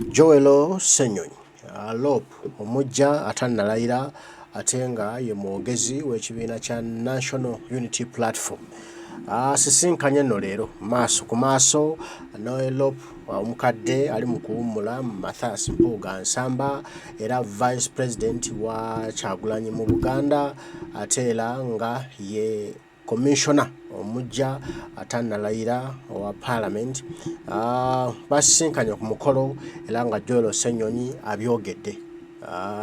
Joelo Ssenyonyi Lop omujja atannalayira ate nga ye mwogezi w'ekibiina kya National Unity Platform asisinkanye nno leero maaso ku maaso Lop omukadde ali mu kuwummula Mathias Mpuuga Nsamba era Vice President wa Kyagulanyi mu Buganda ate era nga ye Commissioner omujja atannalayira wa Parliament basisinkanye ku mukolo era nga Joelo Ssenyonyi abyogedde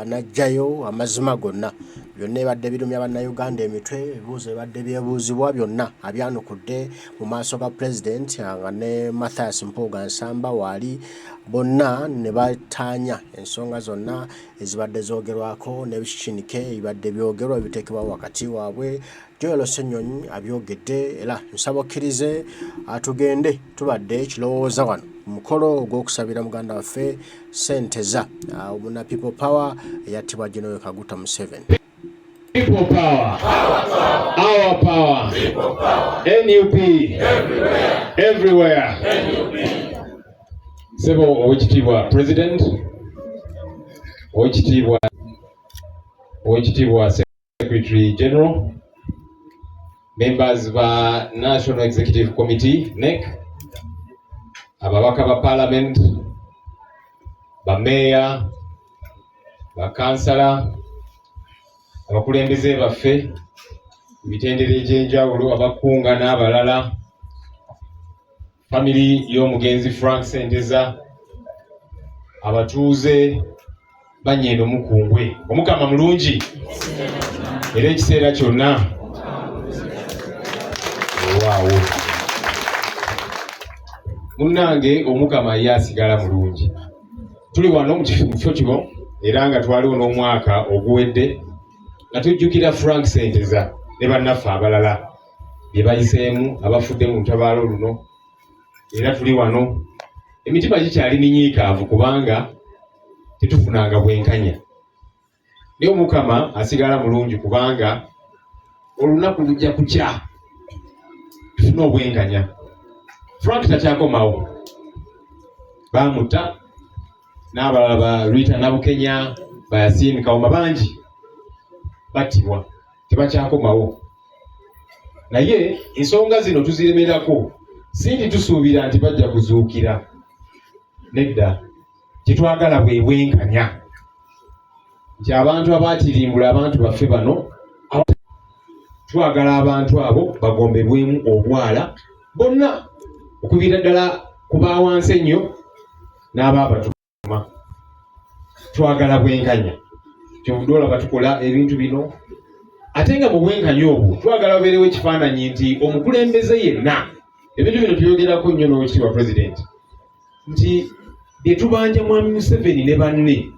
najjayo amazima gonna byonna ebadde birumya bannayuganda emitwe ebibuuzo ebadde byebuuzibwa byonna abyanukudde mu maaso ga President nga ne Mathias Mpuuga Nsamba waali bonna ne bataanya ensonga zonna ezibadde zoogerwako n'ebikikinike ebibadde byogerwa ebiteekebwa wakati waabwe. Joelo Ssenyonyi abyogedde era nsaba okkirize atugende tubadde ekirowooza wano mukolo ogw'okusabira muganda waffe Ssenteza omuna People Power eyattibwa General Kaguta Museveni. People power, our power, people power. NUP, everywhere. Sebo Owekitiibwa President, Owekitiibwa Secretary General, members of our National Executive Committee, NEC, ababaka ba Parliament, ba Mayor, ba Councillor, abakulembeze baffe, ebitendera egy'enjawulo, abakunga n'abalala, family y'omugenzi Frank Ssenteza, abatuuze Banyeeno Mukungwe. Omukama mulungi era ekiseera kyonna. Waawo munnange omukama ye asigala mulungi. Tuli wano mu kifo kino era nga twaliwo n'omwaka oguwedde nga tujjukira Frank Ssenteza ne bannaffe abalala bye bayiseemu abafudde mu lutabaalo luno. Era tuli wano emitima gikyali minyiikaavu kubanga tetufunanga bwenkanya. Naye omukama asigala mulungi kubanga olunaku lujja kukya tufuna obwenkanya. Frank takyakomawo, baamutta n'abalala ba Rita Nabukenya, ba Yasin Kawuma bangi battibwa, tebakyakomawo. Naye ensonga zino tuziremerako sindi tusuubira nti bajja kuzuukira. Nedda, kyetwagala bwe bwenkanya nti abantu abaatirimbula abantu baffe bano twagala abantu abo bagombebwemu obwala bonna okubira ddala ku baawansi ennyo n'abaabatuma. Twagala bwenkanya kyovudde olaba tukola ebintu bino ate nga mu bwenkanya obwo twagala babeerewo ekifaananyi nti omukulembeze yenna ebintu bino tuyogerako nnyo n'Owekitiibwa President nti bye tubanja Mwami Museveni ne banne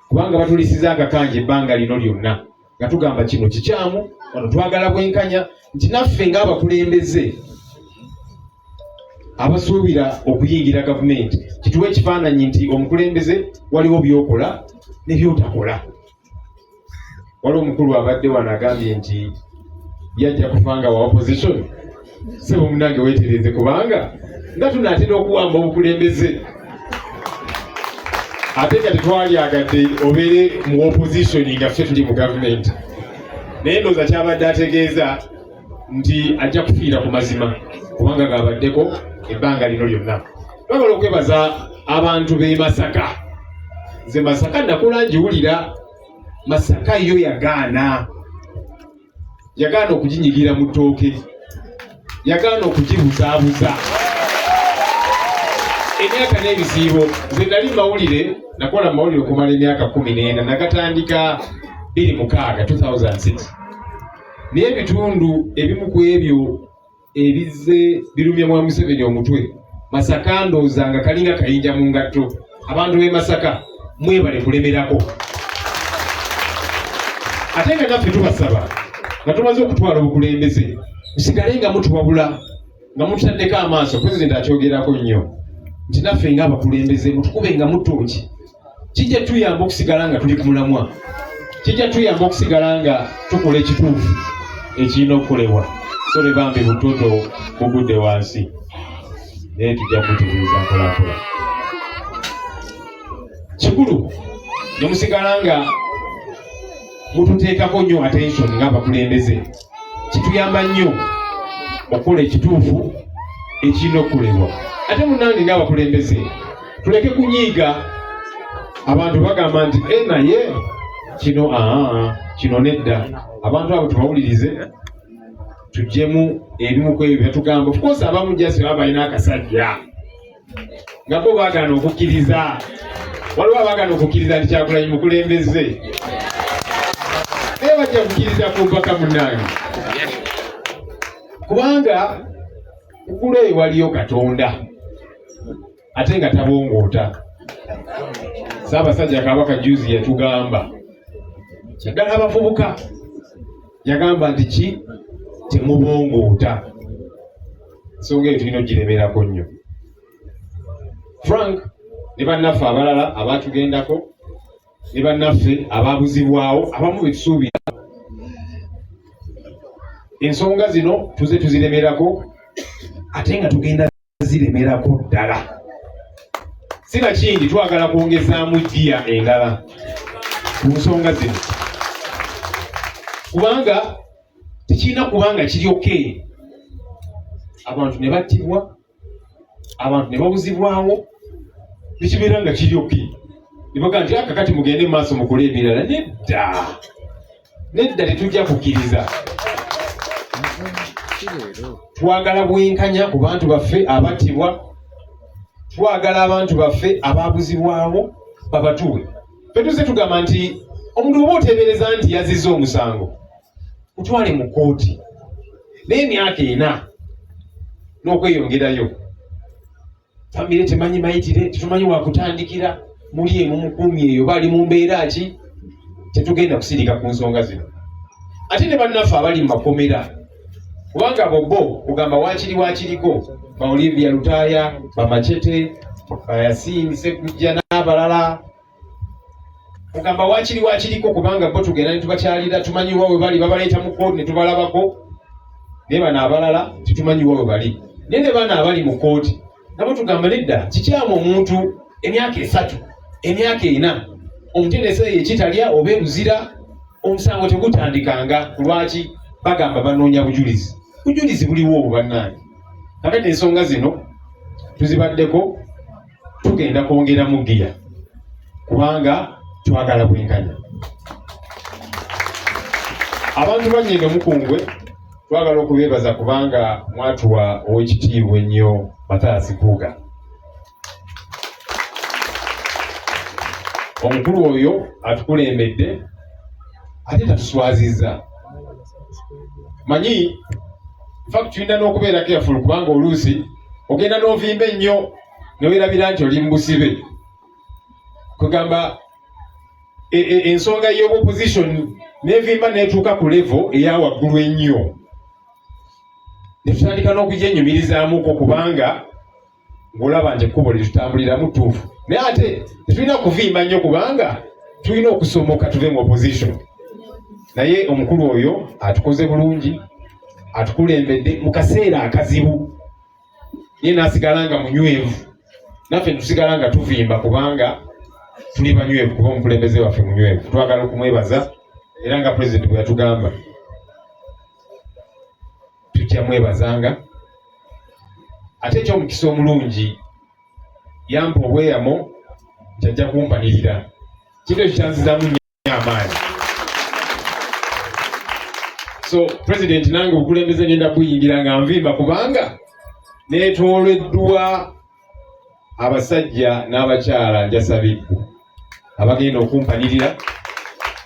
kubanga batulisiza akakanja ebbanga lino lyonna nga tugamba kino kikyamu. Wano twagala bwenkanya nti naffe ng'abakulembeze abasuubira okuyingira gavumenti kituwe ekifaananyi nti omukulembeze waliwo by'okola ne by'otakola. Waliwo omukulu abadde wano agambye nti yajja kufanga wa opposition. Sebo munange weetereze kubanga nga tunaatera okuwamba obukulembeze ate nga tetwalyagadde obeere mu opposition nga ffe tuli mu gavumenti. Naye ndowooza kyabadde ategeeza nti ajja kufiira ku mazima kubanga gaabaddeko ebbanga lino lyonna. Twagala okwebaza abantu b'e Masaka. Nze Masaka nakula ngiwulira. Masaka yo yagaana okuginyigira mu ttooke, yagaana okugibuzaabuza emyaka n'ebisiibo. Nze nali mawulire, nakola mawulire okumala emyaka 14, nagatandika 2006. Naye ebitundu ebimu ku ebyo ebizze birumya Mwami Museveni omutwe, Masaka ndowooza nga kalinga kayinja mu ngatto. Abantu b'e Masaka mwebale kulemerako. Ate nga naffe tubasaba nga tumaze okutwala obukulembeze musigale nga mutuwabula nga mututaddeko amaaso. Pulezidenti akyogerako nnyo nti naffe ng'abakulembeze mutukube nga muttooki. Kijja tuyamba okusigala nga tuli ku mulamwa, kijja tuyamba okusigala nga tukola ekituufu ekirina okukolebwa. So ne bambi butoto bugudde wansi naye tujja kutereeza mpolampola. ekikulu ne musigala nga mututeekako nnyo attention ng'abakulembeze. Kituyamba nnyo okukola ekituufu ekirina okukolebwa. Ate munnange ng'abakulembeze tuleke kunyiiga abantu bagamba nti naye kino nedda. Abantu abo tubawulirize, tuggyemu ebimu ku ebyo byatugamba. Of course abamu jasi baba balina akasajja nga bo baagana okukkiriza. Waliwo abaagana okukkiriza nti Kyagulanyi mukulembeze naye bajja kukkiriza ku mpaka munnange, kubanga kugula eyo waliyo Katonda ate nga tabongoota. Ssaabasajja Kabaka juzi yatugamba ddala abavubuka, yagamba nti temubongoota. Ensonga eyo tulina ogiremerako nnyo. Frank ne bannaffe abalala abatugendako ne bannaffe ababuzibwawo abamu betusuubira, ensonga zino tuze tuziremerako ate nga tugenda ziremerako ddala. Sina kindi twagala kwongezaamu ddiya endala ku nsonga zino, kubanga tekirina kubanga kiryoke abantu ne battibwa, abantu ne babuzibwawo, nekibeera nga kiryoke ne bagaa nti kakati mugende maaso mukole ebirala. Nedda tetujja kukkiriza. Twagala bwenkanya ku bantu baffe abattibwa, twagala abantu baffe ababuzibwawo babatuwe. Fetuze tugamba nti omuntu oba oteebereza nti yazizza omusango mutwale mu kkooti n'emyaka 4 n'okweyongerayo. Famire temanyi mayitire, tetumanyi wakutandikira, muli emu mukuumi eyo bali mu mbeera ki, tetugenda kusirika ku nsonga zino. Ate ne bannaffe abali mu makomera, kubanga bobo kugamba wakiriko ba Olivia Lutaaya, ba Machete, ba Yasini Sekujja n'abalala, kugamba wakiriko kubanga bo tugenda ne tubakyalira, tumanyi wawe bali, babaleeta mu kkooti ne tubalabako, naye bano abalala tetumanyi wawe bali. Naye ne bano abali mu kkooti nabo tugamba nedda kikyamu omuntu emyaka 3, emyaka 4 omutenesa ekitalya oba ebuzira, omusango tegutandikanga. Lwaki? Bagamba banoonya bujulizi. Bujulizi buliwo obwo bannange. Kakati ensonga zino tuzibaddeko, tugenda kwongeramu giya kubanga twagala bwenkanya. Abantu bannyenge Mukungwe twagala okubeebaza kubanga mwatuwa ow'ekitiibwa ennyo Mathias Mpuuga. Omukulu oyo atukulembedde ate tatuswazizza. Manyi fact tulina n'okubeera careful kubanga oluusi ogenda n'ovimba ennyo n'owerabira nti oli mu busibe. Kugamba ensonga y'opposition n'evimba n'etuuka ku level eya waggulu ennyo, ne tutandika n'okugyenyumirizaamuko kubanga ng'olaba nti ekkubo litutambuliramu ttuufu. Naye ate tetulina kuvimba nnyo kubanga tulina okusomoka tuve mu opposition. Naye omukulu oyo atukoze bulungi, atukulembedde mu kaseera akazibu, ye n'asigala nga munywevu, naffe tusigala nga tuvimba kubanga tuli banywevu kuba omukulembeze waffe munywevu. Twagala okumwebaza era nga President bwe yatugamba tujja mwebazanga. Ate ekyomukisa omulungi yampa obweyamo nti ajja kumpanirira. Kintu ekyo kyanzizaamu nnyo amaanyi. So President nange obukulembeze ngenda buyingira nga nvimba kubanga neetooleddwa abasajja n'abakyala njasabiddwa abagenda okumpanirira,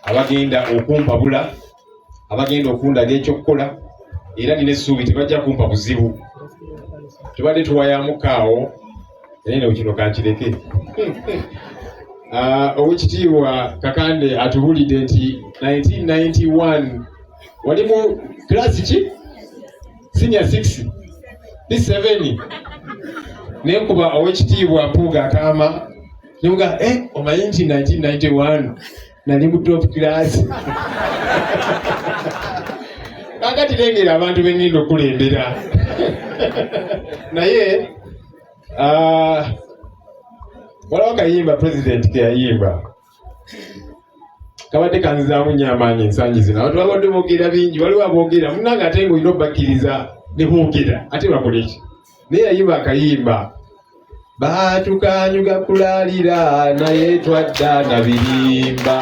abagenda okumpabula, abagenda okundaga ekyokukola, era nina essuubi tebajja kumpa buzibu. Tubadde tuwayamukaawo naye ne kino kankireke. Owekitiibwa Kakande atubulidde nti 1991 wali mu klasi ki? Senior 6 B7 nenkuba owekitiibwa Mpuuga akaama nemuga omanyi nti 1991 nali mu top class. Kakati lengera abantu bengenda okulembera. Naye waliwo akayimba president keyayimba kabadde kanzizaamu nnyo amaanyi ensangi zino abantu babadde boogera bingi waliwo aboogera munnange ate ng'olina obakkiriza ne boogera ate bakola eki naye yayimba akayimba batukanyuga kulaalira naye twadda na birimba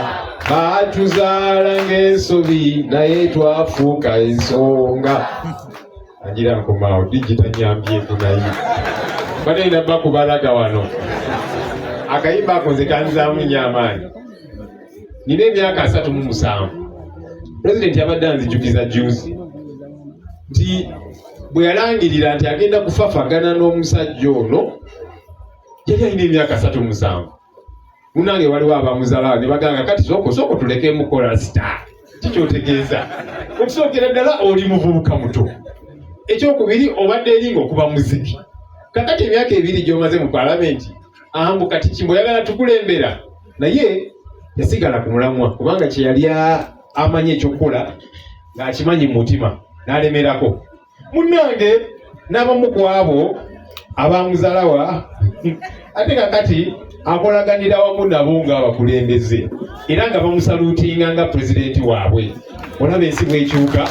batuzaala ng'ensobi naye twafuuka ensonga agira nkomaawo digita nyambyeku naye bade nabba kubalaga wano akayimba ako nze kanzizaamu nnyo amaanyi nina emyaka 37 pulezidenti yabadde anzijukiza juzi nti bwe yalangirira nti agenda kufafagana n'omusajja ono yali alina emyaka 37 munange waliwo abamuzala ne baganga kati soko tuleke mukola star kikyotegeeza okusookera ddala oli muvubuka muto ekyokubiri obadde eringa okuba muziki kakati emyaka 2 gy'omaze mu palamenti ambu kati kimbo yagala tukulembera naye yasigala ku mulamwa kubanga kye yali amanyi ekyokukola ng'akimanyi mu mutima n'alemerako munnange n'abamu ku abo abamuzalawa ate kakati akolaganira wamu nabo ng'abakulembeze era nga bamusaluutinga nga pulezidenti waabwe olaba ensi bw'ekyuka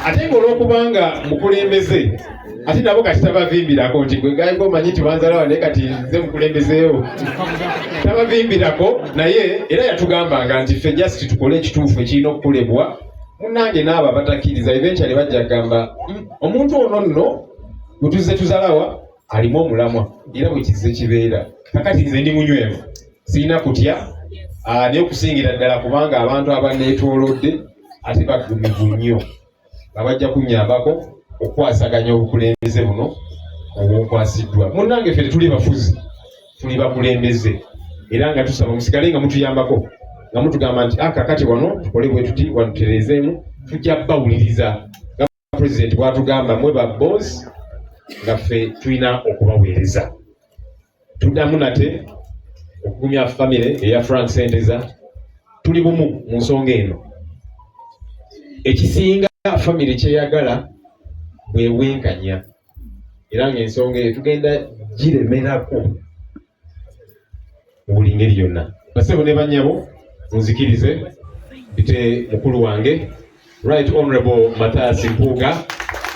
ate ng'olwokubanga mukulembeze ate nabo kati tabavimbirako nti gwe galiko omanyi nti banzalawa naye kati nze mukulembezeewo tabavimbirako naye era yatugambanga nti ffe just tukole ekituufu ekirina okukolebwa munnange n'abo abatakkiriza eventually bajja kugamba omuntu ono nno bwe tuzze tuzalawa alimu omulamwa era bwe kizze kibeera kakati nze ndi munywevu sirina kutya naye okusingira ddala kubanga abantu abaneetoolodde ate bagumivu nnyo abajja kunnyambako okwasaganya obukulembeze buno obunkwasiddwa munnange ffe tetuli bafuzi tuli bakulembeze era nga tusaba musigale nga mutuyambako nga mutugamba nti kakati wano tukole bwe tuti wanutereezeemu tujja bawuliriza nga pulezidenti bwatugamba mwe ba boss nga ffe tulina okubaweereza tuddamu nate okugumya famire eya Frank Senteza tuli bumu mu nsonga eno ekisinga famire kyeyagala bwewenkanya era ng'ensonga eyo tugenda giremerako mu buli ngeri yonna basebo ne bannyabo munzikirize bite mukulu wange Right Honorable Mathias Mpuuga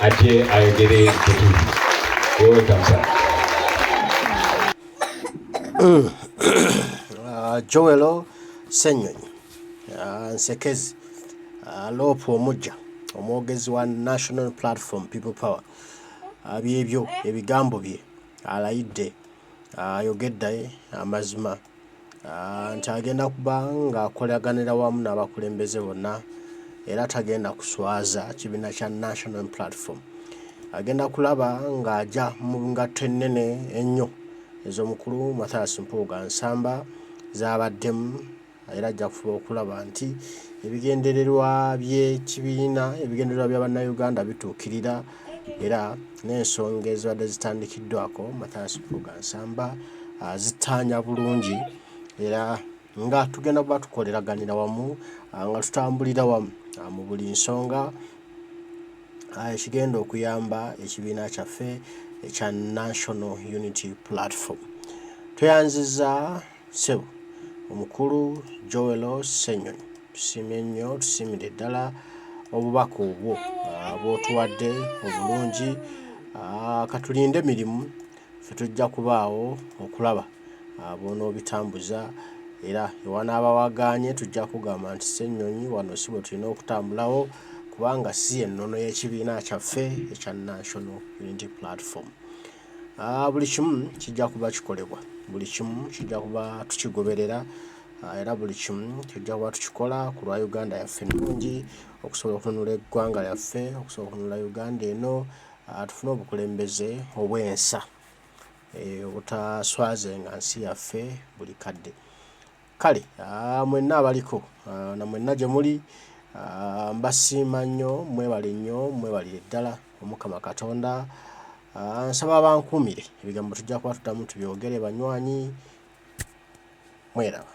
ajje ayogere ketuli welcome sir. Joelo Ssenyonyi Nsekezi Lopo Omujja omwogezi wa National Platform People Power byebyo ebigambo bye alayidde ayogedde amazima nti agenda kuba ng'akolaganira wamu n'abakulembeze bonna era tagenda kuswaza kibiina kya National Platform agenda kulaba ng'ajja mu ngatto ennene ennyo ez'omukulu Mathias Mpuuga nsamba z'abaddemu era ajja kufuba okulaba nti ebigendererwa by'ekibiina ebigendererwa by'Abannayuganda bituukirira era n'ensonga ezibadde zitandikiddwako Mathias Mpuuga nsamba zitaanya bulungi era nga tugenda kuba tukoleraganira wamu nga tutambulira wamu mu buli nsonga ekigenda okuyamba ekibiina kyaffe ekya National Unity Platform. Tweyanziza ssebo omukulu Joelo Ssenyonyi tusiimye nnyo tusiimire ddala obubaka obwo bw'otuwadde obulungi katulinde emirimu ffe tujja kubaawo okulaba bw'onoobitambuza era ewanaaba wagaanye tujja kugamba nti Ssenyonyi wano si bwe tulina okutambulawo kubanga si ennono y'ekibiina kyaffe ekya National Unity Platform. Buli kimu kijja kuba kikolebwa buli kimu kijja kuba tukigoberera era buli kimu kijja kuba tukikola ku lwa Uganda yaffe ennungi okusobola okununula eggwanga lyaffe okusobola okununula Uganda eno tufune obukulembeze obw'ensa obutaswazenga nsi yaffe buli kadde. Kale mwenna abaliko na mwenna gye muli mbasiima nnyo mwebale nnyo mwebalire ddala Omukama Katonda nsaba abankuumire ebigambo tujja kuba tuddamu tubyogere banywanyi mweraba.